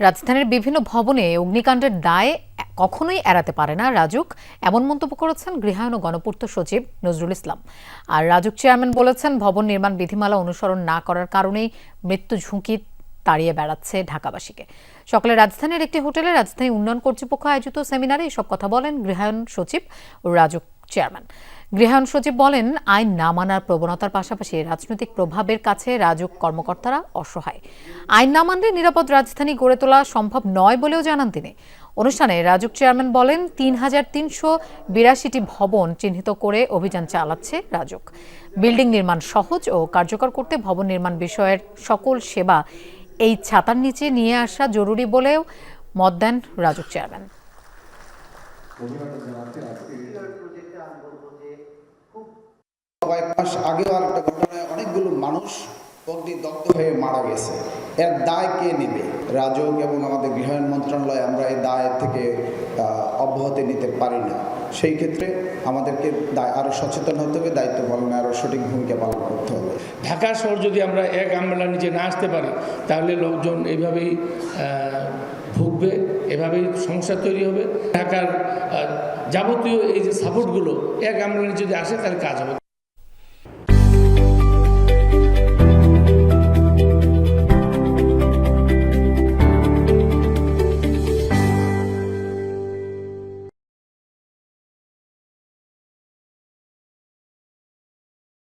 রাজধানীর বিভিন্ন ভবনে অগ্নিকাণ্ডের দায় কখনোই এড়াতে পারে না রাজুক, এমন মন্তব্য করেছেন গৃহায়ণ ও গণপূর্ত সচিব নজরুল ইসলাম। আর রাজুক চেয়ারম্যান বলেছেন, ভবন নির্মাণ বিধিমালা অনুসরণ না করার কারণেই মৃত্যু ঝুঁকি তাড়িয়ে বেড়াচ্ছে ঢাকাবাসীকে। সকালে রাজধানীর একটি হোটেলে রাজধানী উন্নয়ন কর্তৃপক্ষ আয়োজিত সেমিনারে এসব কথা বলেন গৃহায়ণ সচিব ও রাজুক চেয়ারম্যান। গৃহায়ণ সচিব বলেন, আইন না মানার প্রবণতার পাশাপাশি রাজনৈতিক প্রভাবের কাছে রাজুক কর্মকর্তারা অসহায়। আইন না মানলে নিরাপদ রাজধানী গড়ে তোলা সম্ভব নয় বলেও জানান তিনি। অনুষ্ঠানে রাজুক চেয়ারম্যান বলেন, ৩,৩৮২টি ভবন চিহ্নিত করে অভিযান চালাচ্ছে রাজুক। বিল্ডিং নির্মাণ সহজ ও কার্যকর করতে ভবন নির্মাণ বিষয়ের সকল সেবা এই ছাতার নিচে নিয়ে আসা জরুরি বলেও মত দেন রাজুক চেয়ারম্যান। কয়েক মাস আগেও আরেকটা ঘটনায় অনেকগুলো মানুষ অগ্নিদগ্ধ হয়ে মারা গেছে। এর দায় কে নেবে? রাজুক এবং আমাদের গৃহায়ণ মন্ত্রণালয় আমরা এই দায় থেকে অব্যাহতি নিতে পারি না। সেই ক্ষেত্রে আমাদেরকে আরও সচেতন হতে হবে, দায়িত্ব পালনে আরও সঠিক ভূমিকা পালন করতে হবে। ঢাকা শহর যদি আমরা এক আমব্রেলার নিচে না আসতে পারি, তাহলে লোকজন এইভাবেই ভুগবে, এভাবেই সমস্যা তৈরি হবে। ঢাকার যাবতীয় এই যে সাপোর্টগুলো এক আমব্রেলার নিচে যদি আসে, তাহলে কাজ হবে।